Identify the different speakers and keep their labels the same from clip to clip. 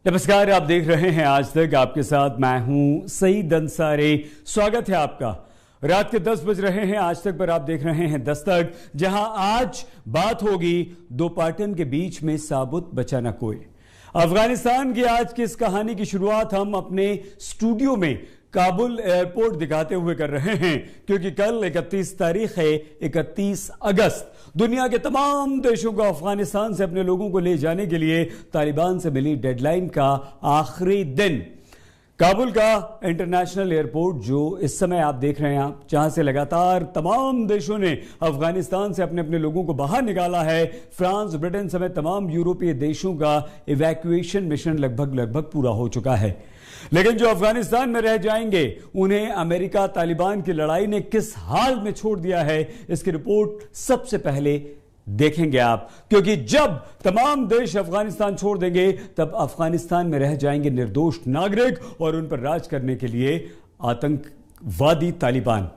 Speaker 1: नमस्कार, आप देख रहे हैं आज तक। आपके साथ मैं हूं सईद अंसारी। स्वागत है आपका। रात के 10 बज रहे हैं आज तक पर आप देख रहे हैं दस्तक, जहां आज बात होगी दो पार्टन के बीच में साबुत बचा न कोई। अफगानिस्तान की आज की इस कहानी की शुरुआत हम अपने स्टूडियो में काबुल एयरपोर्ट दिखाते हुए कर रहे हैं, क्योंकि कल 31 तारीख है, 31 अगस्त। दुनिया के तमाम देशों को अफगानिस्तान से अपने लोगों को ले जाने के लिए तालिबान से मिली डेडलाइन का आखिरी दिन। काबुल का इंटरनेशनल एयरपोर्ट जो इस समय आप देख रहे हैं, आप जहां से लगातार तमाम देशों ने अफगानिस्तान से अपने अपने लोगों को बाहर निकाला है। फ्रांस, ब्रिटेन समेत तमाम यूरोपीय देशों का इवैक्यूएशन मिशन लगभग पूरा हो चुका है। लेकिन जो अफगानिस्तान में रह जाएंगे, उन्हें अमेरिका तालिबान की लड़ाई ने किस हाल में छोड़ दिया है, इसकी रिपोर्ट सबसे पहले देखेंगे आप। क्योंकि जब तमाम देश अफगानिस्तान छोड़ देंगे, तब अफगानिस्तान में रह जाएंगे निर्दोष नागरिक और उन पर राज करने के लिए आतंकवादी तालिबान।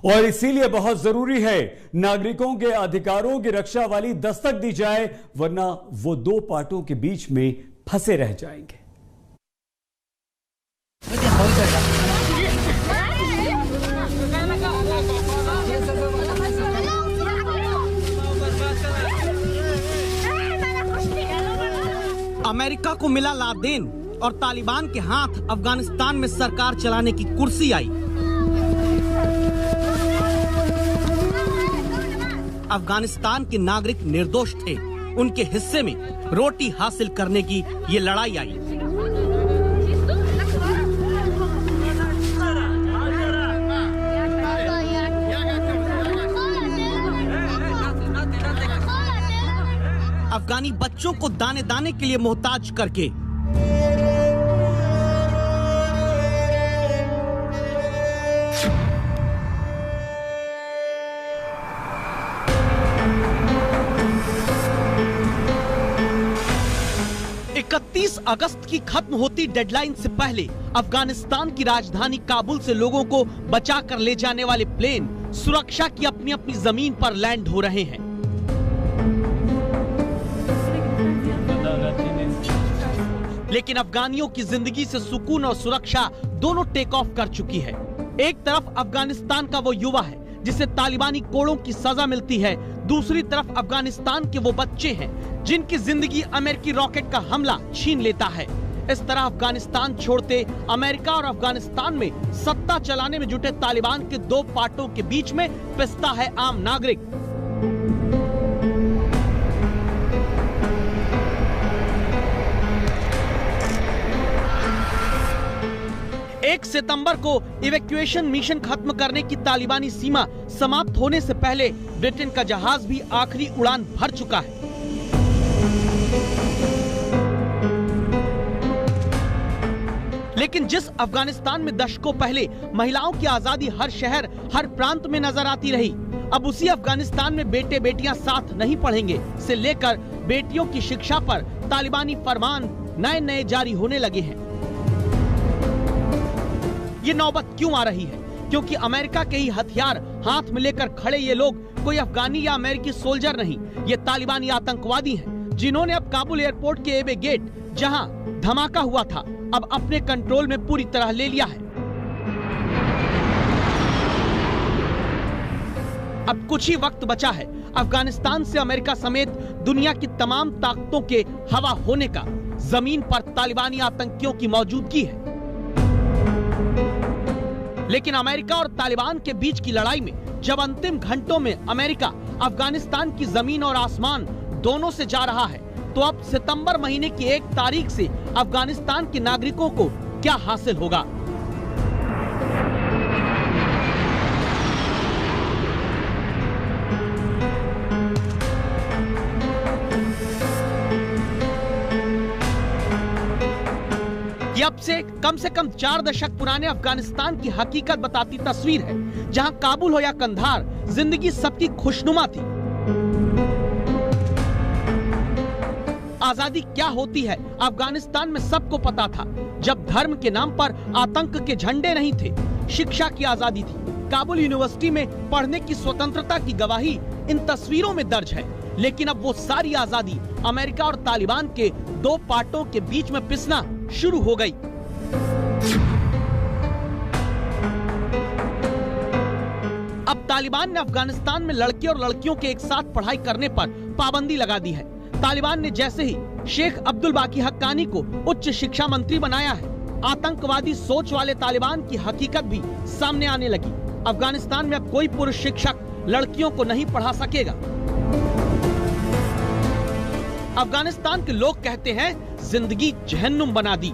Speaker 1: और इसीलिए बहुत जरूरी है नागरिकों के अधिकारों की रक्षा वाली दस्तक दी जाए, वरना वो दो पार्टों के बीच में फंसे रह जाएंगे।
Speaker 2: अमेरिका को मिला लादेन और तालिबान के हाथ अफगानिस्तान में सरकार चलाने की कुर्सी आई। अफगानिस्तान के नागरिक निर्दोष थे, उनके हिस्से में रोटी हासिल करने की ये लड़ाई आई। अफगानी बच्चों को दाने दाने के लिए मोहताज करके अगस्त की खत्म होती डेडलाइन से पहले अफगानिस्तान की राजधानी काबुल से लोगों को बचा कर ले जाने वाले प्लेन सुरक्षा की अपनी अपनी जमीन पर लैंड हो रहे हैं। लेकिन अफगानियों की जिंदगी से सुकून और सुरक्षा दोनों टेक ऑफ कर चुकी है। एक तरफ अफगानिस्तान का वो युवा है जिसे तालिबानी कोड़ों की सजा मिलती है, दूसरी तरफ अफगानिस्तान के वो बच्चे हैं जिनकी जिंदगी अमेरिकी रॉकेट का हमला छीन लेता है। इस तरह अफगानिस्तान छोड़ते अमेरिका और अफगानिस्तान में सत्ता चलाने में जुटे तालिबान के दो पार्टों के बीच में पिसता है आम नागरिक। 1 सितंबर को इवैक्यूएशन मिशन खत्म करने की तालिबानी सीमा समाप्त होने से पहले ब्रिटेन का जहाज भी आखिरी उड़ान भर चुका है। लेकिन जिस अफगानिस्तान में दशकों पहले महिलाओं की आजादी हर शहर हर प्रांत में नजर आती रही, अब उसी अफगानिस्तान में बेटे बेटियां साथ नहीं पढ़ेंगे से लेकर बेटियों की शिक्षा पर तालिबानी फरमान नए नए जारी होने लगे हैं। ये नौबत क्यों आ रही है? क्योंकि अमेरिका के ही हथियार हाथ में लेकर खड़े ये लोग कोई अफगानी या अमेरिकी सोल्जर नहीं, ये तालिबानी आतंकवादी हैं, जिन्होंने अब काबुल एयरपोर्ट के एबे गेट, जहां धमाका हुआ था, अब अपने कंट्रोल में पूरी तरह ले लिया है। अब कुछ ही वक्त बचा है अफगानिस्तान से अमेरिका समेत दुनिया की तमाम ताकतों के हवा होने का। जमीन पर तालिबानी आतंकियों की मौजूदगी है। लेकिन अमेरिका और तालिबान के बीच की लड़ाई में जब अंतिम घंटों में अमेरिका अफगानिस्तान की जमीन और आसमान दोनों से जा रहा है, तो अब सितंबर महीने की 1 तारीख से अफगानिस्तान के नागरिकों को क्या हासिल होगा? ये अब से कम 4 दशक पुराने अफगानिस्तान की हकीकत बताती तस्वीर है, जहां काबुल हो या कंधार, जिंदगी सबकी खुशनुमा थी। आजादी क्या होती है अफगानिस्तान में सबको पता था, जब धर्म के नाम पर आतंक के झंडे नहीं थे। शिक्षा की आजादी थी, काबुल यूनिवर्सिटी में पढ़ने की स्वतंत्रता की गवाही इन तस्वीरों में दर्ज है। लेकिन अब वो सारी आजादी अमेरिका और तालिबान के दो पार्टों के बीच में पिसना शुरू हो गई। अब तालिबान ने अफगानिस्तान में लड़के और लड़कियों के एक साथ पढ़ाई करने पर पाबंदी लगा दी है। तालिबान ने जैसे ही शेख अब्दुल बाकी हक्कानी को उच्च शिक्षा मंत्री बनाया है, आतंकवादी सोच वाले तालिबान की हकीकत भी सामने आने लगी। अफगानिस्तान में अब कोई पुरुष शिक्षक लड़कियों को नहीं पढ़ा सकेगा। अफगानिस्तान के लोग कहते हैं जिंदगी जहन्नुम बना दी।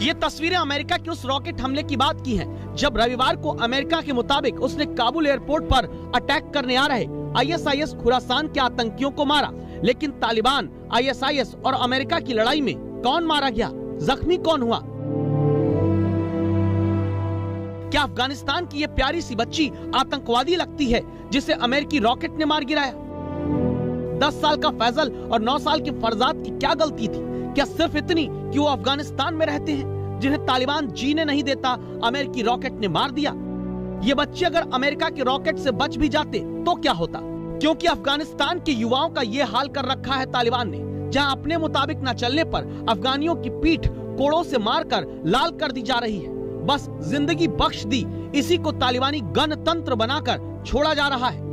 Speaker 2: ये तस्वीरें अमेरिका के उस रॉकेट हमले की बात की हैं, जब रविवार को अमेरिका के मुताबिक उसने काबुल एयरपोर्ट पर अटैक करने आ रहे ISIS खुरासान के आतंकियों को मारा। लेकिन तालिबान, ISIS और अमेरिका की लड़ाई में कौन मारा गया, जख्मी कौन हुआ? क्या अफगानिस्तान की ये प्यारी सी बच्ची आतंकवादी लगती है जिसे अमेरिकी रॉकेट ने मार गिराया? 10 साल का फैजल और 9 साल के फरजाद की क्या गलती थी? क्या सिर्फ इतनी कि वो अफगानिस्तान में रहते हैं, जिन्हें तालिबान जीने नहीं देता, अमेरिकी रॉकेट ने मार दिया? ये बच्चे अगर अमेरिका के रॉकेट से बच भी जाते तो क्या होता? क्योंकि अफगानिस्तान के युवाओं का ये हाल कर रखा है तालिबान ने, जहां अपने मुताबिक न चलने पर अफगानियों की पीठ कोड़ों से मारकर लाल कर दी जा रही है। बस जिंदगी बख्श दी, इसी को तालिबानी गणतंत्र बनाकर छोड़ा जा रहा है।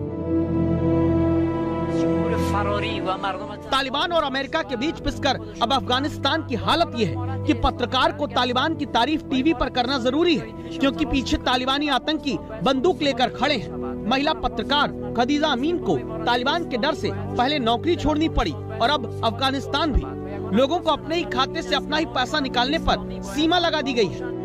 Speaker 2: तालिबान और अमेरिका के बीच पिसकर अब अफगानिस्तान की हालत यह है कि पत्रकार को तालिबान की तारीफ टीवी पर करना जरूरी है, क्योंकि पीछे तालिबानी आतंकी बंदूक लेकर खड़े हैं। महिला पत्रकार खदीजा अमीन को तालिबान के डर से पहले नौकरी छोड़नी पड़ी और अब अफगानिस्तान भी। लोगों को अपने ही खाते से अपना ही पैसा निकालने पर सीमा लगा दी गई है।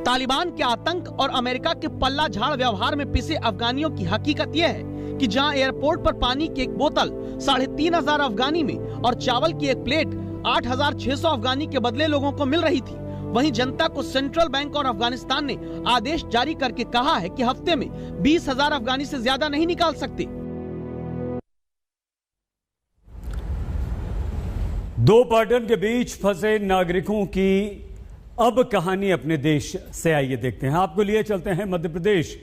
Speaker 2: तालिबान के आतंक और अमेरिका के पल्ला झाड़ व्यवहार में पिसे अफगानियों की हकीकत यह है कि जहां एयरपोर्ट पर पानी की एक बोतल 3,500 अफगानी में और चावल की एक प्लेट 8,600 अफगानी के बदले लोगों को मिल रही थी, वहीं जनता को सेंट्रल बैंक और अफगानिस्तान ने आदेश जारी करके कहा है कि हफ्ते में 20,000 अफगानी से ज्यादा नहीं निकाल सकते।
Speaker 1: दो पाटन के बीच फंसे नागरिकों की अब कहानी अपने देश से आइए देखते हैं। आपको लिए चलते हैं मध्य प्रदेश,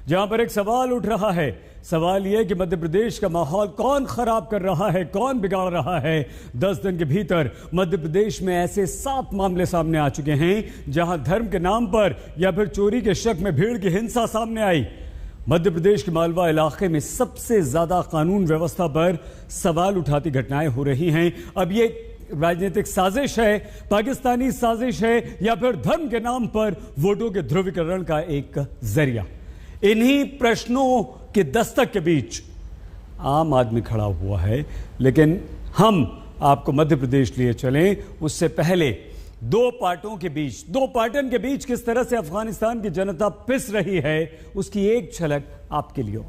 Speaker 1: जहां पर एक सवाल उठ रहा है। सवाल यह कि मध्य प्रदेश का माहौल कौन खराब कर रहा है, कौन बिगाड़ रहा है। 10 दिन के भीतर मध्य प्रदेश में ऐसे 7 मामले सामने आ चुके हैं जहां धर्म के नाम पर या फिर चोरी के शक में भीड़ की हिंसा सामने आई। मध्य प्रदेश के मालवा इलाके में सबसे ज्यादा कानून व्यवस्था पर सवाल उठाती घटनाएं हो रही हैं। अब ये राजनीतिक साजिश है, पाकिस्तानी साजिश है, या फिर धर्म के नाम पर वोटों के ध्रुवीकरण का एक जरिया। इन्हीं प्रश्नों के दस्तक के बीच आम आदमी खड़ा हुआ है। लेकिन हम आपको मध्य प्रदेश लिए चलें, उससे पहले दो पार्टन के बीच किस तरह से अफगानिस्तान की जनता पिस रही है, उसकी एक झलक आपके लिए।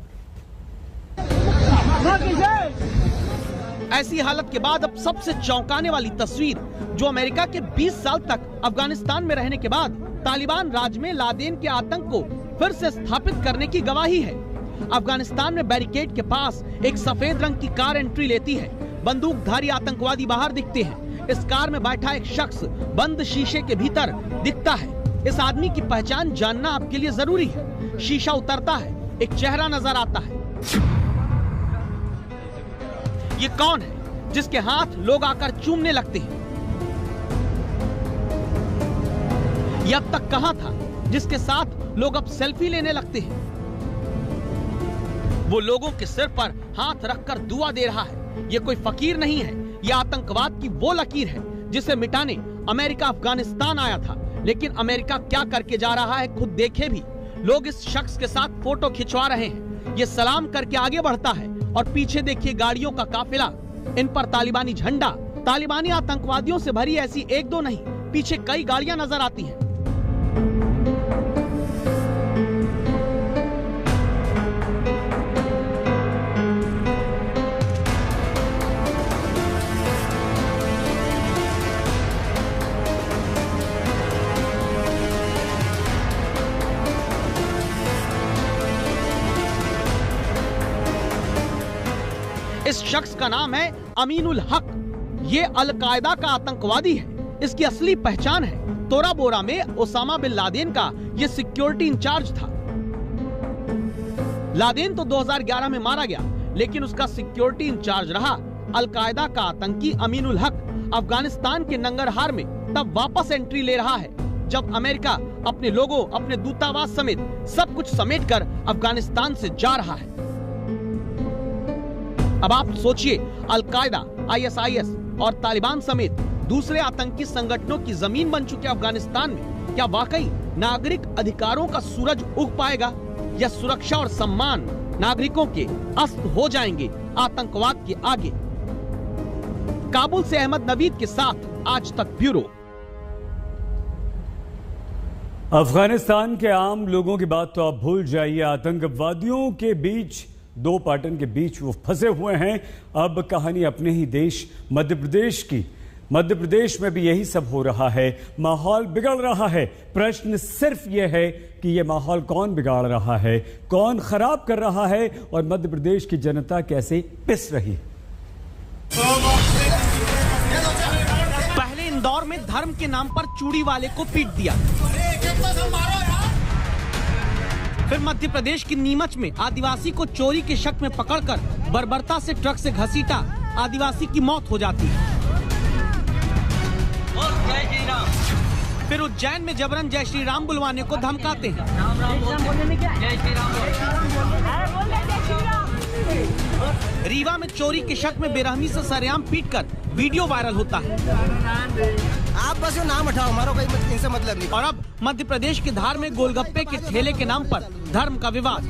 Speaker 2: ऐसी हालत के बाद अब सबसे चौंकाने वाली तस्वीर, जो अमेरिका के 20 साल तक अफगानिस्तान में रहने के बाद तालिबान राज में लादेन के आतंक को फिर से स्थापित करने की गवाही है। अफगानिस्तान में बैरिकेड के पास एक सफेद रंग की कार एंट्री लेती है। बंदूकधारी आतंकवादी बाहर दिखते हैं। इस कार में बैठा एक शख्स बंद शीशे के भीतर दिखता है। इस आदमी की पहचान जानना आपके लिए जरूरी है। शीशा उतरता है, एक चेहरा नजर आता है। ये कौन है जिसके हाथ लोग आकर चूमने लगते हैं? ये अब तक कहां था जिसके साथ लोग अब सेल्फी लेने लगते हैं? वो लोगों के सिर पर हाथ रखकर दुआ दे रहा है। ये कोई फकीर नहीं है, ये आतंकवाद की वो लकीर है जिसे मिटाने अमेरिका अफगानिस्तान आया था। लेकिन अमेरिका क्या करके जा रहा है खुद देखे भी। लोग इस शख्स के साथ फोटो खिंचवा रहे हैं। ये सलाम करके आगे बढ़ता है और पीछे देखिए गाड़ियों का काफिला, इन पर तालिबानी झंडा। तालिबानी आतंकवादियों से भरी ऐसी एक दो नहीं, पीछे कई गाड़ियां नजर आती हैं। इस शख्स का नाम है अमीनुल हक। ये अलकायदा का आतंकवादी है। इसकी असली पहचान है तोरा बोरा में ओसामा बिन लादेन का ये सिक्योरिटी इंचार्ज था। लादेन तो 2011 में मारा गया, लेकिन उसका सिक्योरिटी इंचार्ज रहा अलकायदा का आतंकी अमीनुल हक। अफगानिस्तान के नंगरहार में तब वापस एंट्री ले रहा है जब अमेरिका अपने लोगों, अपने दूतावास समेत सब कुछ समेटकर अफगानिस्तान से जा रहा है। अब आप सोचिए, अलकायदा, ISIS और तालिबान समेत दूसरे आतंकी संगठनों की जमीन बन चुके अफगानिस्तान में क्या वाकई नागरिक अधिकारों का सूरज उग पाएगा, या सुरक्षा और सम्मान नागरिकों के अस्त हो जाएंगे आतंकवाद के आगे? काबुल से अहमद नवीद के साथ आज तक ब्यूरो।
Speaker 1: अफगानिस्तान के आम लोगों की बात तो आप भूल जाइए। आतंकवादियों के बीच, दो पाटन के बीच वो फंसे हुए हैं। अब कहानी अपने ही देश मध्य प्रदेश की। मध्य प्रदेश में भी यही सब हो रहा है, माहौल बिगड़ रहा है। प्रश्न सिर्फ ये है कि ये माहौल कौन बिगाड़ रहा है, कौन खराब कर रहा है, और मध्य प्रदेश की जनता कैसे पिस रही है।
Speaker 2: पहले इंदौर में धर्म के नाम पर चूड़ी वाले को पीट दिया। फिर मध्य प्रदेश के नीमच में आदिवासी को चोरी के शक में पकड़कर बर्बरता से ट्रक से घसीटा, आदिवासी की मौत हो जाती है। फिर उज्जैन में जबरन जय श्री राम बुलवाने को धमकाते हैं। रीवा में चोरी के शक में बेरहमी से सरेआम पीटकर वीडियो वायरल होता है।
Speaker 3: आप बस यो नाम हटाओ, हमारा कोई इनसे मतलब नहीं।
Speaker 2: और अब मध्य प्रदेश के धार में गोलगप्पे के ठेले के नाम पर धर्म का विवाद।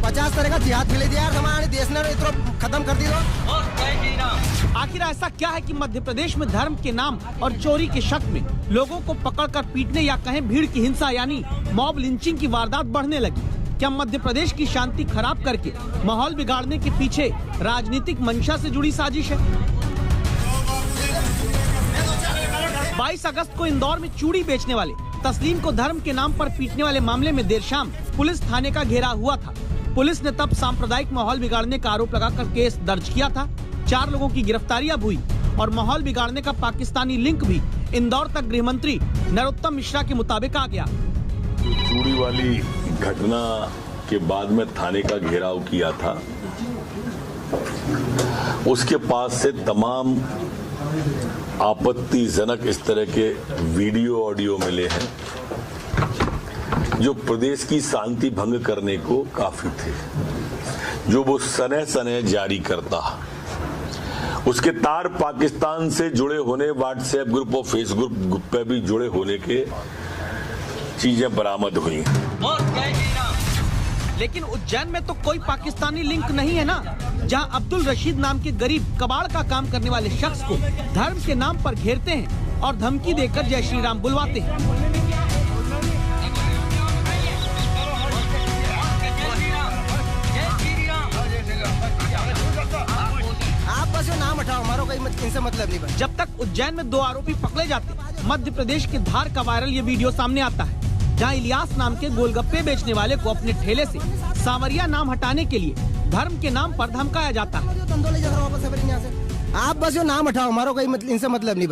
Speaker 3: 50 तरह का जिहाद फैले दिया यार, हमारे देश ने खत्म कर दी।
Speaker 2: आखिर ऐसा क्या है कि मध्य प्रदेश में धर्म के नाम और चोरी के शक में लोगों को पकड़कर पीटने या कहें भीड़ की हिंसा यानी मॉब लिंचिंग की वारदात बढ़ने लगी? क्या मध्य प्रदेश की शांति खराब करके माहौल बिगाड़ने के पीछे राजनीतिक मंशा से जुड़ी साजिश है? 22 अगस्त को इंदौर में चूड़ी बेचने वाले तस्लीम को धर्म के नाम पर पीटने वाले मामले में देर शाम पुलिस थाने का घेराव हुआ था। पुलिस ने तब सांप्रदायिक माहौल बिगाड़ने का आरोप लगाकर केस दर्ज किया था। 4 लोगों की गिरफ्तारी अब हुई और माहौल बिगाड़ने का पाकिस्तानी लिंक भी इंदौर तक गृह मंत्री नरोत्तम मिश्रा के मुताबिक आ गया।
Speaker 4: चूड़ी वाली घटना के बाद में थाने का घेराव किया था। उसके पास से तमाम आपत्तिजनक इस तरह के वीडियो ऑडियो मिले हैं जो प्रदेश की शांति भंग करने को काफी थे, जो वो सने सने जारी करता। उसके तार पाकिस्तान से जुड़े होने, व्हाट्सएप ग्रुप और फेसबुक ग्रुप पे भी जुड़े होने के चीजें बरामद हुई।
Speaker 2: लेकिन उज्जैन में तो कोई पाकिस्तानी लिंक नहीं है ना, जहां अब्दुल रशीद नाम के गरीब कबाड़ का काम करने वाले शख्स को धर्म के नाम पर घेरते हैं और धमकी देकर जय श्री राम बुलवाते हैं।
Speaker 3: आप बस यो नाम हटाओ, हमारा कोई इनसे मतलब नहीं।
Speaker 2: जब तक उज्जैन में 2 आरोपी पकड़े जाते, मध्य प्रदेश के धार का वायरल ये वीडियो सामने आता है, जहां इलियास नाम के गोलगप्पे बेचने वाले को अपने ठेले से सांवरिया नाम हटाने के लिए धर्म के नाम पर धमकाया जाता है।
Speaker 3: आप बस यो नाम हटाओ, हमारा कोई इनसे मतलब नहीं।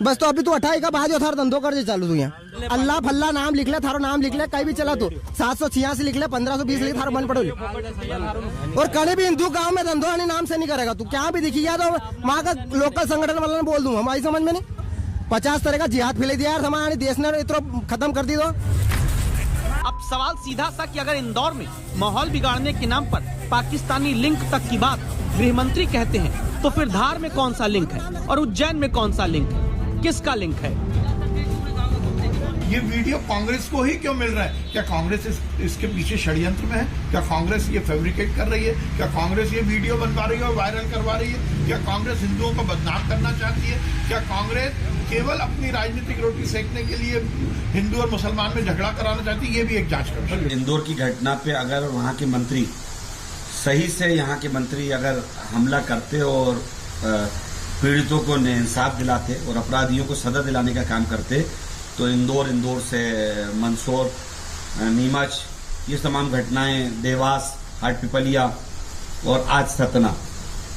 Speaker 3: बस तो अभी तू हटाएगा, बाद थारा धंधो कर दे चालू तू यहाँ। अल्लाह फल्ला नाम लिख ले, थारो नाम लिख ले, कहीं भी चला तू 786 लिख ले, 1520 लिख, थारो मन पड़ो। और कहीं भी हिंदू गांव में धंधो नाम से नहीं करेगा तू, क्या भी दिखी गया तो वहाँ का लोकल संगठन वाला ने बोल दूंगा, हमारी समझ में नहीं। 50 तरह का जिहाद फैले दिया यार, हमारे देश ने इतना खत्म कर दी। तो
Speaker 2: अब सवाल सीधा सा कि अगर इंदौर में माहौल बिगाड़ने के नाम पर पाकिस्तानी लिंक तक की बात गृह मंत्री कहते हैं, तो फिर धार में कौन सा लिंक है और उज्जैन में कौन सा लिंक है? किसका लिंक है?
Speaker 5: ये वीडियो कांग्रेस को ही क्यों मिल रहा है? क्या कांग्रेस इसके पीछे षड्यंत्र में है? क्या कांग्रेस ये फैब्रिकेट कर रही है? क्या कांग्रेस ये वीडियो बनवा रही है और वायरल करवा रही है? क्या कांग्रेस हिंदुओं को बदनाम करना चाहती है? क्या कांग्रेस केवल अपनी राजनीतिक रोटी सेकने के लिए हिंदू और मुसलमान में झगड़ा कराना चाहती है? ये भी एक जांच कर।
Speaker 6: इंदौर की घटना पे अगर वहाँ के मंत्री सही से, यहाँ के मंत्री अगर हमला करते और पीड़ितों को इंसाफ दिलाते और अपराधियों को सजा दिलाने का काम करते, तो इंदौर से मंदसौर, नीमच, ये तमाम घटनाएं, देवास, हाटपिपलिया और आज सतना,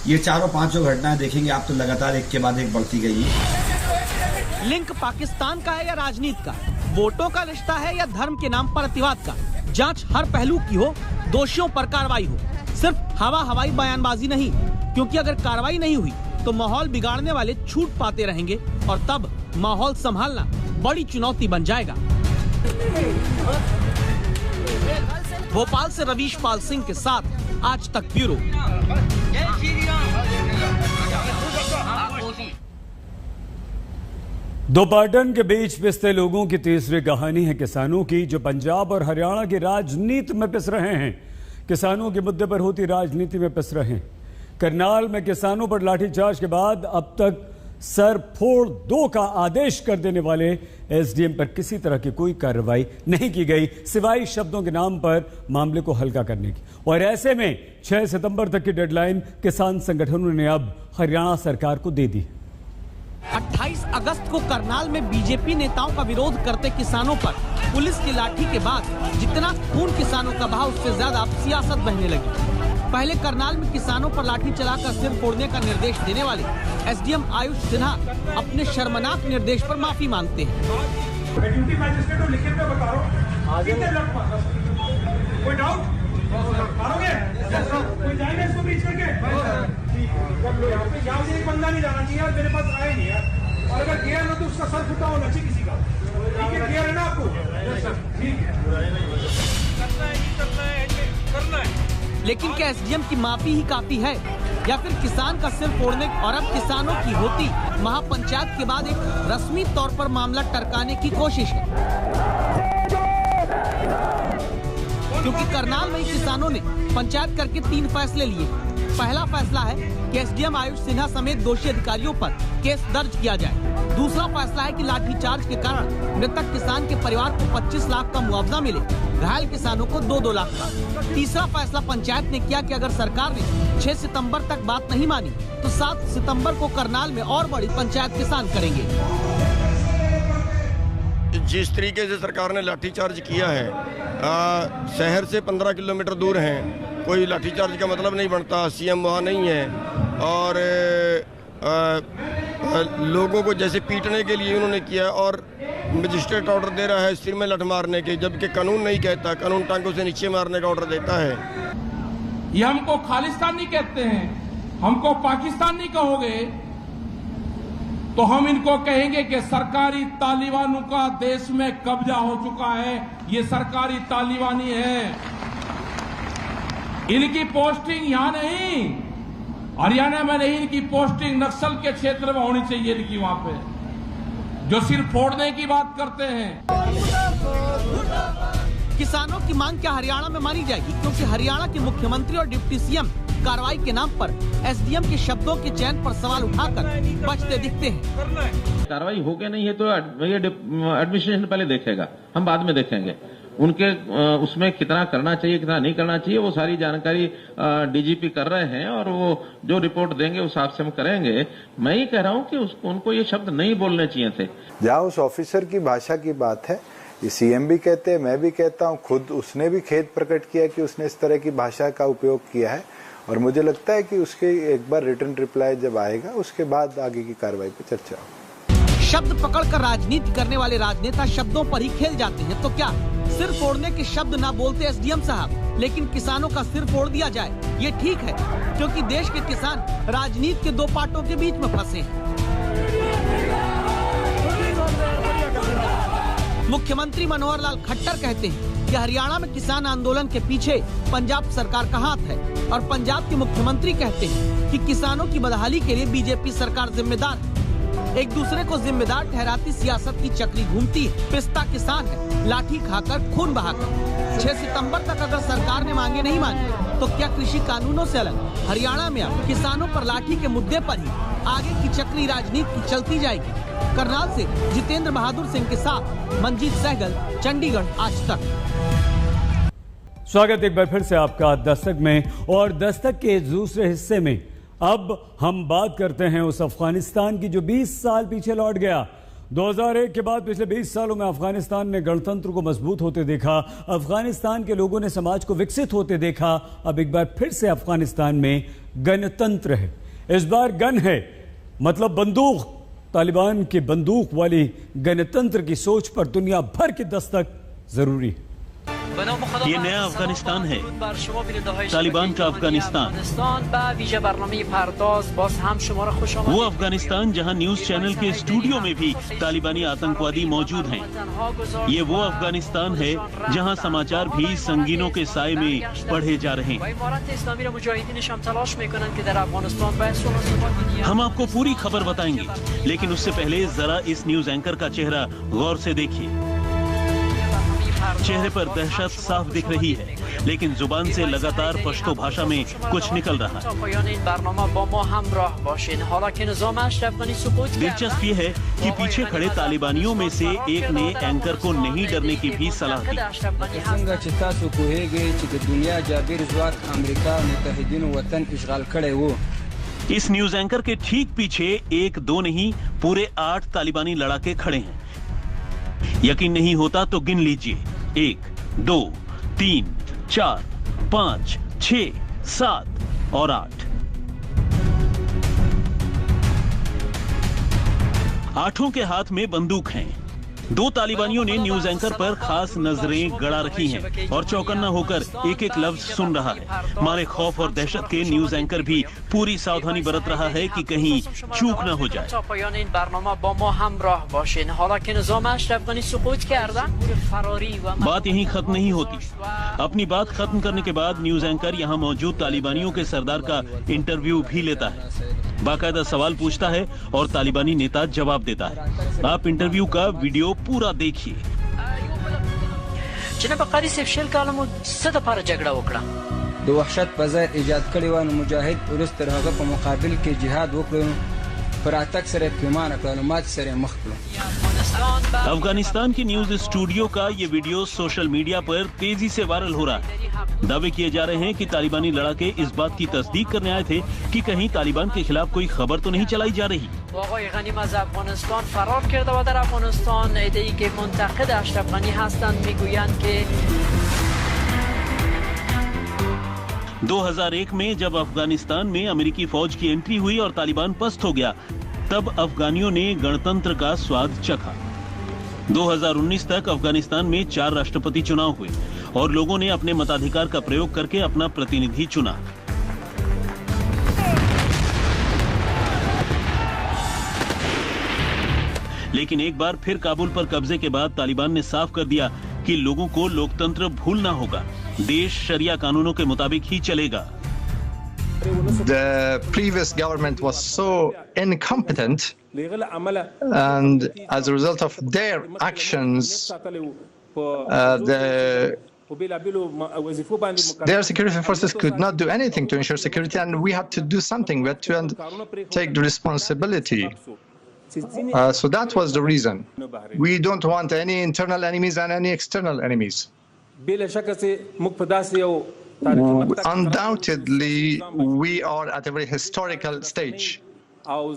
Speaker 6: ये चारों पांचों घटनाएं देखेंगे आप तो लगातार एक के बाद एक बढ़ती गई है।
Speaker 2: लिंक पाकिस्तान का है या राजनीति का, वोटों का रिश्ता है या धर्म के नाम पर अतिवाद का। जांच हर पहलू की हो, दोषियों पर कार्रवाई हो, सिर्फ हवाई बयानबाजी नहीं, क्योंकि अगर कार्रवाई नहीं हुई तो माहौल बिगाड़ने वाले छूट पाते रहेंगे और तब माहौल संभालना बड़ी चुनौती बन जाएगा। भोपाल से रवीश पाल सिंह के साथ आज तक ब्यूरो।
Speaker 1: दो पाटन के बीच पिसते लोगों की तीसरी कहानी है किसानों की, जो पंजाब और हरियाणा की राजनीति में पिस रहे हैं। किसानों के मुद्दे पर होती राजनीति में पिस रहे हैं। करनाल में किसानों पर लाठीचार्ज के बाद अब तक सर फोड़ 2 का आदेश कर देने वाले एसडीएम पर किसी तरह की कोई कार्रवाई नहीं की गई, सिवाय शब्दों के नाम पर मामले को हल्का करने की। और ऐसे में 6 सितंबर तक की डेडलाइन किसान संगठनों ने अब हरियाणा सरकार को दे दी।
Speaker 2: 28 अगस्त को करनाल में बीजेपी नेताओं का विरोध करते किसानों पर पुलिस की लाठी के बाद जितना खून किसानों का बहा, उससे ज्यादा अब सियासत बहने लगी। पहले करनाल में किसानों पर लाठी चलाकर सिर फोड़ने का निर्देश देने वाले एसडीएम आयुष सिन्हा अपने शर्मनाक निर्देश पर माफी मांगते हैं।
Speaker 7: ड्यूटी मैजिस्ट्रेट को लिखित में बता रहा हूं, कोई डाउट मारोगे? कोई जाएगा इसको ब्रीच करके? यहाँ पे यहाँ से एक बंदा नहीं जाना चाहिए, मेरे पास आए नहीं यार। और अगर गियर हो तो उसका सर फुटा होना चाहिए किसी का। ठीक है, गियर है ना आपको? ठीक है, करना है।
Speaker 2: लेकिन क्या एसडीएम की माफी ही काफी है या फिर किसान का सिर फोड़ने और अब किसानों की होती महापंचायत के बाद एक रस्मी तौर पर मामला टरकाने की कोशिश है? क्योंकि करनाल में किसानों ने पंचायत करके 3 फैसले लिए। पहला फैसला है कि एसडीएम आयुष सिन्हा समेत दोषी अधिकारियों पर केस दर्ज किया जाए। दूसरा फैसला है कि लाठीचार्ज के कारण मृतक किसान के परिवार को 25 लाख का मुआवजा मिले, घायल किसानों को 2-2 लाख का। तीसरा फैसला पंचायत ने किया कि अगर सरकार ने 6 सितंबर तक बात नहीं मानी तो 7 सितंबर को करनाल में और बड़ी पंचायत किसान करेंगे।
Speaker 8: जिस तरीके से सरकार ने लाठीचार्ज किया है, शहर से 15 किलोमीटर दूर हैं, कोई लाठीचार्ज का मतलब नहीं बनता, सीएम वहाँ नहीं है और लोगों को जैसे पीटने के लिए उन्होंने किया और मजिस्ट्रेट ऑर्डर दे रहा है सिर में लठ मारने के, जबकि कानून नहीं कहता, कानून टांगों से नीचे मारने का ऑर्डर देता है।
Speaker 7: ये हमको खालिस्तानी कहते हैं, हमको पाकिस्तानी कहोगे तो हम इनको कहेंगे कि सरकारी तालिबानों का देश में कब्जा हो चुका है, ये सरकारी तालिबानी है। इनकी पोस्टिंग यहाँ नहीं, हरियाणा में नहीं, इनकी पोस्टिंग नक्सल के क्षेत्र में होनी चाहिए इनकी, वहां पे जो सिर फोड़ने की बात करते हैं।
Speaker 2: किसानों की मांग क्या हरियाणा में मानी जाएगी? क्योंकि हरियाणा के मुख्यमंत्री और डिप्टी सीएम कार्रवाई के नाम पर एसडीएम के शब्दों के चयन पर सवाल उठाकर बचते दिखते हैं।
Speaker 9: कार्रवाई हो गया नहीं है तो ये एडमिनिस्ट्रेशन पहले देखेगा, हम बाद में देखेंगे। उनके उसमें कितना करना चाहिए कितना नहीं करना चाहिए वो सारी जानकारी डीजीपी कर रहे हैं और वो जो रिपोर्ट देंगे उस हिसाब से हम करेंगे। मैं ही कह रहा हूं कि उनको ये शब्द नहीं बोलने चाहिए थे।
Speaker 10: जहाँ उस ऑफिसर की भाषा की बात है, ये सीएम भी कहते हैं, मैं भी कहता हूँ, खुद उसने भी खेद प्रकट किया कि उसने इस तरह की भाषा का उपयोग किया है और मुझे लगता है कि उसके एक बार रिटर्न रिप्लाई जब आएगा उसके बाद आगे की कार्रवाई पर चर्चा हो।
Speaker 2: शब्द पकड़कर राजनीति करने वाले राजनेता शब्दों पर ही खेल जाते हैं, तो क्या सिर फोड़ने के शब्द ना बोलते एसडीएम साहब, लेकिन किसानों का सिर फोड़ दिया जाए? ये ठीक है क्योंकि देश के किसान राजनीति के 2 पाटों के बीच में फंसे हैं। मुख्यमंत्री मनोहर लाल खट्टर कहते हैं कि हरियाणा में किसान आंदोलन के पीछे पंजाब सरकार का हाथ है और पंजाब के मुख्यमंत्री कहते हैं कि किसानों की बदहाली के लिए बीजेपी सरकार जिम्मेदार है। एक दूसरे को जिम्मेदार ठहराती सियासत की चक्री घूमती है। पिसता किसान है, लाठी खाकर खून बहाकर। 6 सितंबर तक अगर सरकार ने मांगे नहीं मानी तो क्या कृषि कानूनों से अलग हरियाणा में अब किसानों पर लाठी के मुद्दे पर ही आगे की चक्री राजनीति चलती जाएगी? करनाल से जितेंद्र बहादुर सिंह के साथ मंजीत सहगल, चंडीगढ़ आज तक।
Speaker 1: स्वागत एक बार फिर से आपका दस्तक में। और दस्तक के दूसरे हिस्से में अब हम बात करते हैं उस अफगानिस्तान की जो 20 साल पीछे लौट गया। 2001 के बाद पिछले 20 सालों में अफगानिस्तान ने गणतंत्र को मजबूत होते देखा, अफगानिस्तान के लोगों ने समाज को विकसित होते देखा। अब एक बार फिर से अफगानिस्तान में गणतंत्र है। इस बार गन है मतलब बंदूक। तालिबान की बंदूक वाली गणतंत्र की सोच पर दुनिया भर की दस्तक जरूरी है।
Speaker 11: ये नया अफगानिस्तान है, तालिबान का अफगानिस्तान। वो अफगानिस्तान जहां न्यूज चैनल के स्टूडियो में भी तालिबानी आतंकवादी मौजूद हैं। ये वो अफगानिस्तान है जहां समाचार भी संगीनों के साए में पढ़े जा रहे हैं। हम आपको पूरी खबर बताएंगे, लेकिन उससे पहले जरा इस न्यूज एंकर का चेहरा गौर से देखिए। चेहरे पर दहशत साफ दिख रही है, लेकिन जुबान से लगातार पश्तो भाषा में कुछ निकल रहा है। दिलचस्प ये है कि पीछे खड़े तालिबानियों में से एक ने एंकर को नहीं डरने की भी सलाह दी। इस न्यूज एंकर के ठीक पीछे एक दो नहीं पूरे 8 तालिबानी लड़ाके खड़े हैं। यकीन नहीं होता तो गिन लीजिए, 1, 2, 3, 4, 5, 6, 7 और 8। 8 के हाथ में बंदूक हैं। 2 तालिबानियों ने न्यूज एंकर पर खास नजरें गड़ा रखी हैं और चौकन्ना होकर एक एक लफ्ज सुन रहा है। मारे खौफ और दहशत के न्यूज एंकर भी पूरी सावधानी बरत रहा है कि कहीं चूक न हो जाए। बात यहीं खत्म नहीं होती। अपनी बात खत्म करने के बाद न्यूज एंकर यहाँ मौजूद तालिबानियों के सरदार का इंटरव्यू भी लेता है, बाकायदा सवाल पूछता है और तालिबानी नेता जवाब देता है। आप इंटरव्यू का वीडियो पूरा देखिए।
Speaker 12: जनाब कारी से शेल कालमो सदा पार झगड़ा वकड़ा दो वहशत बजाय इजाद कड़ी व मुजाहिद उरस तरह का मुकाबिल के जिहाद वकड़ो फरातक सरे पैमाना मालूमात सरे मुख्तलिफ।
Speaker 11: अफगानिस्तान की न्यूज स्टूडियो का ये वीडियो सोशल मीडिया पर तेजी से वायरल हो रहा है। दावे किए जा रहे हैं कि तालिबानी लड़ाके इस बात की तस्दीक करने आए थे कि कहीं तालिबान के खिलाफ कोई खबर तो नहीं चलाई जा रही। 2001 में जब अफगानिस्तान में अमेरिकी फौज की एंट्री हुई और तालिबान पस्त हो गया, तब अफगानियों ने गणतंत्र का स्वाद चखा। 2019 तक अफगानिस्तान में 4 राष्ट्रपति चुनाव हुए और लोगों ने अपने मताधिकार का प्रयोग करके अपना प्रतिनिधि चुना। लेकिन एक बार फिर काबुल पर कब्जे के बाद तालिबान ने साफ कर दिया कि लोगों को लोकतंत्र भूलना होगा, देश शरिया कानूनों के मुताबिक ही चलेगा।
Speaker 13: The previous government was so incompetent, and as a result of their actions, their security forces could not do anything to ensure security, and we had to do something. We had to take the responsibility. So that was the reason. We don't want any internal enemies and any external enemies. Undoubtedly, we are at a very historical stage. Our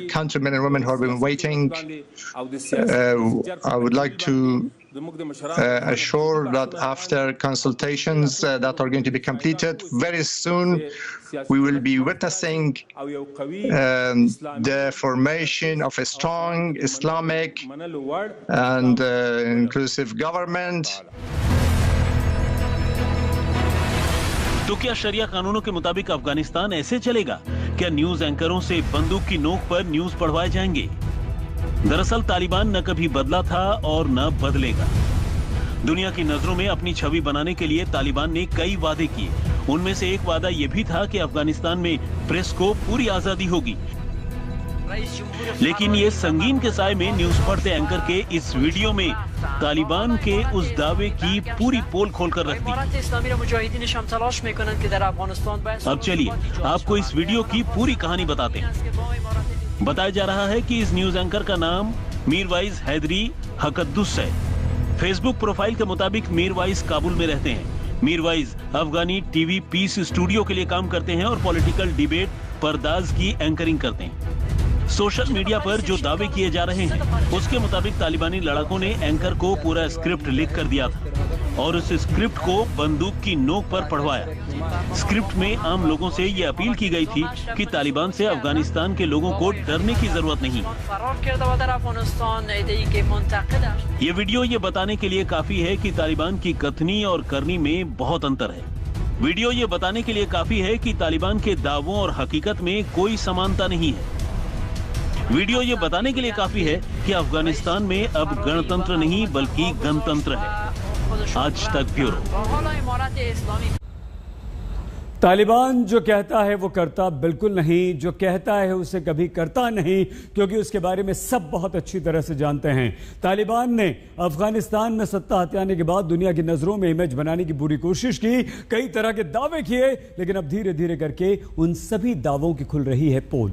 Speaker 13: countrymen and women who have been waiting, I would like to assure that after consultations that are going to be completed very soon, we will be witnessing the formation of a strong Islamic and inclusive government.
Speaker 11: तो क्या शरिया कानूनों के मुताबिक अफगानिस्तान ऐसे चलेगा? क्या news एंकरों से बंदूक की नोक पर न्यूज पढ़वाए जाएंगे? दरअसल तालिबान न कभी बदला था और न बदलेगा। दुनिया की नजरों में अपनी छवि बनाने के लिए तालिबान ने कई वादे किए। उनमें से एक वादा यह भी था कि अफगानिस्तान में प्रेस को पूरी आजादी होगी। लेकिन ये संगीन के साए में न्यूज पढ़ते एंकर के इस वीडियो में तालिबान के उस दावे की पूरी पोल खोलकर रख दी। अब चलिए आपको इस वीडियो की पूरी कहानी बताते हैं। बताया जा रहा है कि इस न्यूज एंकर का नाम मीरवाइज हैदरी हकद्दुस है। फेसबुक प्रोफाइल के मुताबिक मीरवाइज काबुल में रहते हैं। मीरवाइज अफगानी टीवी पीस स्टूडियो के लिए काम करते हैं और पॉलिटिकल डिबेट परदाज की एंकरिंग करते हैं। सोशल मीडिया पर जो दावे किए जा रहे हैं उसके मुताबिक तालिबानी लड़ाकों ने एंकर को पूरा स्क्रिप्ट लिख कर दिया था और उस स्क्रिप्ट को बंदूक की नोक पर पढ़वाया। स्क्रिप्ट में आम लोगों से ये अपील की गई थी कि तालिबान से अफगानिस्तान के लोगों को डरने की जरूरत नहीं। ये वीडियो ये बताने के लिए काफी है कि तालिबान की कथनी और करनी में बहुत अंतर है। वीडियो ये बताने के लिए काफी है कि तालिबान के दावों और हकीकत में कोई समानता नहीं है। वीडियो ये बताने के लिए काफी है कि अफगानिस्तान में अब गणतंत्र नहीं बल्कि गणतंत्र है। आज तक ब्यूरो।
Speaker 1: तालिबान जो कहता है वो करता बिल्कुल नहीं, जो कहता है उसे कभी करता नहीं, क्योंकि उसके बारे में सब बहुत अच्छी तरह से जानते हैं। तालिबान ने अफगानिस्तान में सत्ता हथियाने के बाद दुनिया की नजरों में इमेज बनाने की पूरी कोशिश की, कई तरह के दावे किए, लेकिन अब धीरे धीरे करके उन सभी दावों की खुल रही है पोल।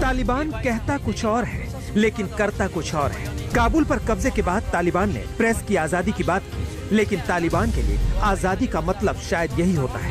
Speaker 14: तालिबान कहता कुछ और है लेकिन करता कुछ और है। काबुल पर कब्जे के बाद तालिबान ने प्रेस की आजादी की बात की, लेकिन तालिबान के लिए आजादी का मतलब शायद यही होता है।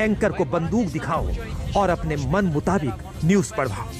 Speaker 14: एंकर को बंदूक दिखाओ और अपने मन मुताबिक न्यूज पढ़वाओ।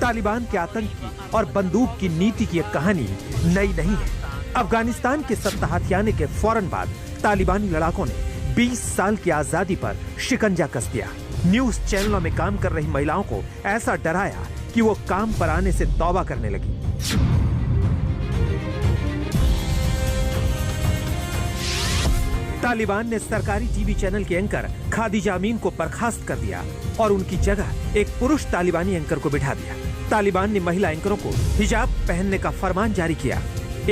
Speaker 14: तालिबान के आतंक की और बंदूक की नीति की एक कहानी नई नहीं है। अफगानिस्तान के सत्ता हथियाने के फौरन बाद तालिबानी लड़ाकों ने 20 साल की आजादी पर शिकंजा कस दिया। न्यूज चैनलों में काम कर रही महिलाओं को ऐसा डराया कि वो काम पर आने से तौबा करने लगी। तालिबान ने सरकारी टीवी चैनल के एंकर खादिजा अमीन को बर्खास्त कर दिया और उनकी जगह एक पुरुष तालिबानी एंकर को बिठा दिया। तालिबान ने महिला एंकरों को हिजाब पहनने का फरमान जारी किया।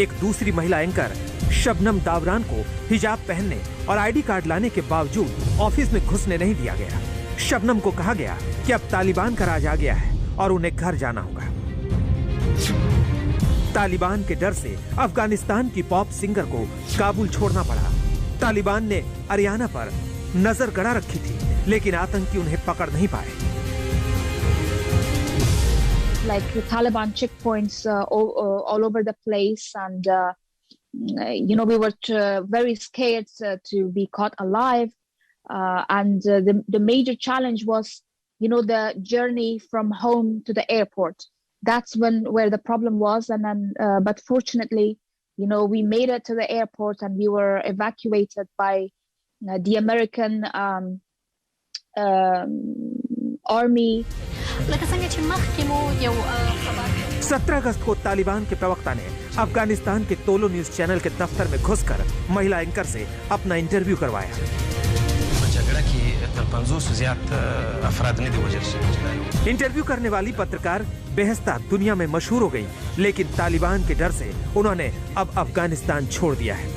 Speaker 14: एक दूसरी महिला एंकर शबनम दावरान को हिजाब पहनने और आईडी कार्ड लाने के बावजूद ऑफिस में घुसने नहीं दिया गया। शबनम को कहा गया कि अब तालिबान का राज आ गया है और उन्हें घर जाना होगा। तालिबान के डर से अफगानिस्तान की पॉप सिंगर को काबुल छोड़ना पड़ा। तालिबान ने अरियाना पर नजर गड़ा रखी थी, लेकिन आतंकी उन्हें पकड़ नहीं पाए।
Speaker 15: Like the Taliban checkpoints all over the place, and we were very scared to be caught alive. And the major challenge was, the journey from home to the airport. That's where the problem was, and then but fortunately, we made it to the airport and we were evacuated by the American army.
Speaker 14: 17 अगस्त को तालिबान के प्रवक्ता ने अफगानिस्तान के तोलो news channel के दफ्तर में घुसकर महिला एंकर से अपना इंटरव्यू करवाया। इंटरव्यू करने वाली पत्रकार बेहस्ता दुनिया में मशहूर हो गई, लेकिन तालिबान के डर से उन्होंने अब अफगानिस्तान छोड़ दिया है।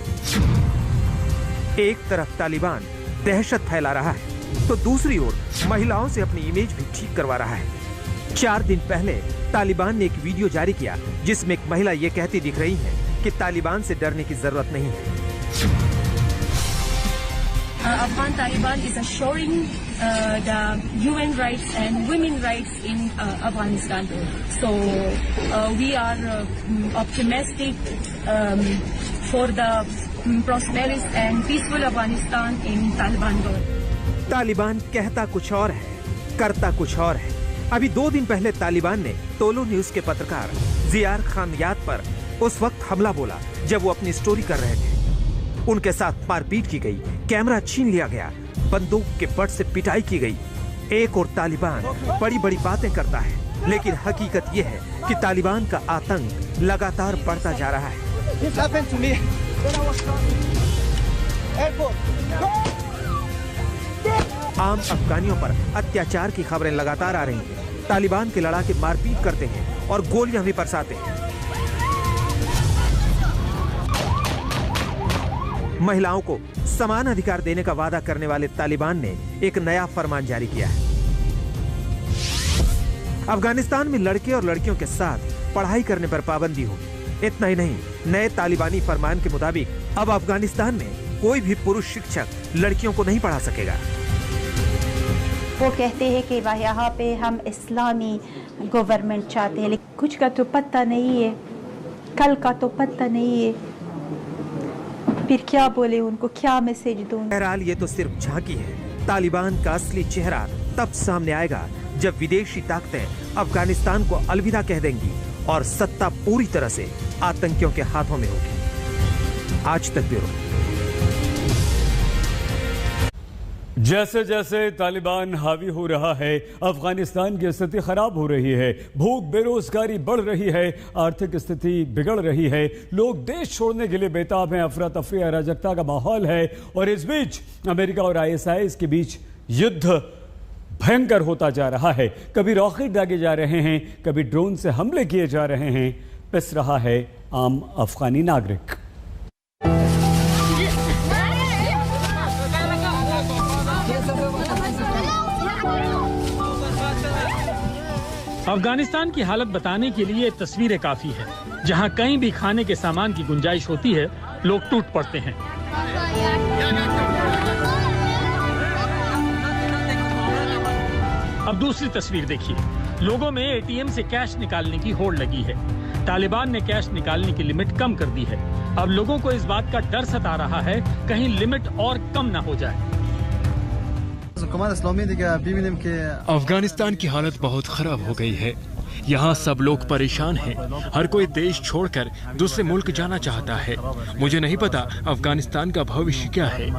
Speaker 14: एक तरफ तालिबान दहशत फैला रहा है तो दूसरी ओर महिलाओं से अपनी इमेज भी ठीक करवा रहा है। 4 दिन पहले तालिबान ने एक वीडियो जारी किया जिसमें एक महिला ये कहती दिख रही है कि तालिबान से डरने की जरूरत नहीं है।
Speaker 16: Afghan Taliban is assuring the human rights and women rights in Afghanistan. So we are optimistic for the prosperous and peaceful Afghanistan in Taliban government.
Speaker 14: Taliban कहता कुछ और है, करता कुछ और है। अभी 2 दिन पहले तालिबान ने तोलो न्यूज के पत्रकार जियार खान याद पर उस वक्त हमला बोला जब वो अपनी स्टोरी कर रहे थे। उनके साथ मारपीट की गई, कैमरा छीन लिया गया, बंदूक के बट से पिटाई की गई। एक और तालिबान बड़ी बड़ी बातें करता है, लेकिन हकीकत ये है कि तालिबान का आतंक लगातार बढ़ता जा रहा है। आम अफगानियों पर अत्याचार की खबरें लगातार आ रही हैं। तालिबान के लड़ाके मारपीट करते हैं और गोलियां भी बरसाते हैं। महिलाओं को समान अधिकार देने का वादा करने वाले तालिबान ने एक नया फरमान जारी किया है। अफगानिस्तान में लड़के और लड़कियों के साथ पढ़ाई करने पर पाबंदी होगी। इतना ही नहीं, नए तालिबानी फरमान के मुताबिक अब अफगानिस्तान में कोई भी पुरुष शिक्षक लड़कियों को नहीं पढ़ा सकेगा।
Speaker 17: वो कहते हैं कि यहाँ पे हम इस्लामी गवर्नमेंट चाहते हैं, लेकिन कुछ का तो पता नहीं है, कल का तो पता नहीं है, फिर क्या बोले उनको, क्या मैसेज दूं।
Speaker 14: बहरहाल ये तो सिर्फ झांकी है। तालिबान का असली चेहरा तब सामने आएगा जब विदेशी ताकतें अफगानिस्तान को अलविदा कह देंगी और सत्ता पूरी तरह से आतंकियों के हाथों में होगी। आज तक ब्यूरो।
Speaker 1: जैसे जैसे तालिबान हावी हो रहा है, अफगानिस्तान की स्थिति खराब हो रही है, भूख बेरोजगारी बढ़ रही है, आर्थिक स्थिति बिगड़ रही है, लोग देश छोड़ने के लिए बेताब हैं, अफरा तफरी अराजकता का माहौल है। और इस बीच अमेरिका और ISIS के बीच युद्ध भयंकर होता जा रहा है। कभी रॉकेट दागे जा रहे हैं, कभी ड्रोन से हमले किए जा रहे हैं, पिस रहा है आम अफगानी नागरिक।
Speaker 2: अफगानिस्तान की हालत बताने के लिए तस्वीरें काफी है। जहां कहीं भी खाने के सामान की गुंजाइश होती है, लोग टूट पड़ते हैं। अब दूसरी तस्वीर देखिए। लोगों में ATM से कैश निकालने की होड़ लगी है। तालिबान ने कैश निकालने की लिमिट कम कर दी है। अब लोगों को इस बात का डर सता रहा है कहीं लिमिट और कम ना हो जाए।
Speaker 18: अफगानिस्तान की हालत बहुत खराब हो गई है। यहाँ सब लोग परेशान हैं। हर कोई देश छोड़कर दूसरे मुल्क जाना चाहता है। मुझे नहीं पता अफगानिस्तान का भविष्य क्या है।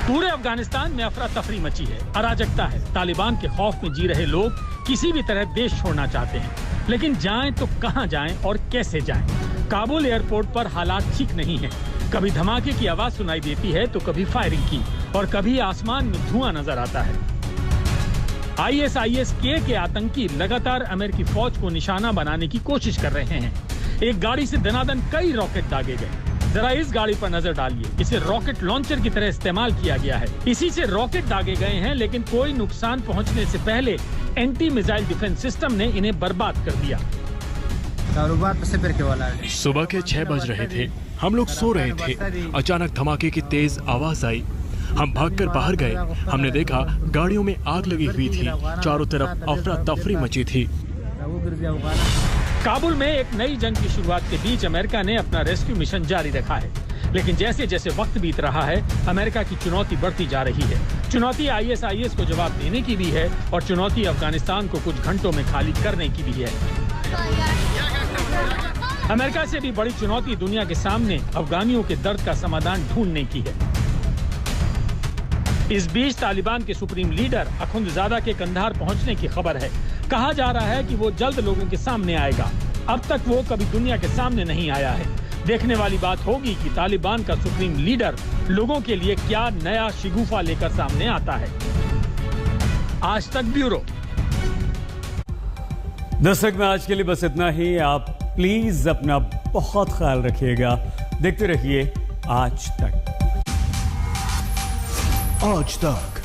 Speaker 2: पूरे अफगानिस्तान में अफरा तफरी मची है, अराजकता है। तालिबान के खौफ में जी रहे लोग किसी भी तरह देश छोड़ना चाहते हैं, लेकिन जाएं तो कहां जाएं और कैसे जाएं। काबुल एयरपोर्ट पर हालात ठीक नहीं है। कभी धमाके की आवाज सुनाई देती है तो कभी फायरिंग की, और कभी आसमान में धुआं नजर आता है। ISIS के आतंकी लगातार अमेरिकी फौज को निशाना बनाने की कोशिश कर रहे हैं। एक गाड़ी से दनादन कई रॉकेट दागे गए। जरा इस गाड़ी पर नजर डालिए। इसे रॉकेट लॉन्चर की तरह इस्तेमाल किया गया है। इसी से रॉकेट दागे गए हैं, लेकिन कोई नुकसान पहुंचने से पहले एंटी मिसाइल डिफेंस सिस्टम ने इन्हें बर्बाद कर दिया।
Speaker 18: सुबह के 6 बज रहे थे। हम लोग सो रहे थे। अचानक धमाके की तेज आवाज आई। हम भागकर बाहर गए। हमने देखा गाड़ियों में आग लगी हुई थी। चारों तरफ अफरा तफरी मची थी।
Speaker 2: काबुल में एक नई जंग की शुरुआत के बीच अमेरिका ने अपना रेस्क्यू मिशन जारी रखा है, लेकिन जैसे जैसे वक्त बीत रहा है, अमेरिका की चुनौती बढ़ती जा रही है। चुनौती ISIS को जवाब देने की भी है, और चुनौती अफगानिस्तान को कुछ घंटों में खाली करने की भी है। अमेरिका से भी बड़ी चुनौती दुनिया के सामने अफगानियों के दर्द का समाधान ढूंढने की है। इस बीच तालिबान के सुप्रीम लीडर अखुंदजादा के कंधार पहुंचने की खबर है। कहा जा रहा है कि वो जल्द लोगों के सामने आएगा। अब तक वो कभी दुनिया के सामने नहीं आया है। देखने वाली बात होगी कि तालिबान का सुप्रीम लीडर लोगों के लिए क्या नया शिगुफा लेकर सामने आता है। आज तक ब्यूरो।
Speaker 1: दर्शक में आज के लिए बस इतना ही। आप प्लीज अपना बहुत ख्याल रखिएगा। देखते रहिए आज तक।
Speaker 19: आज तक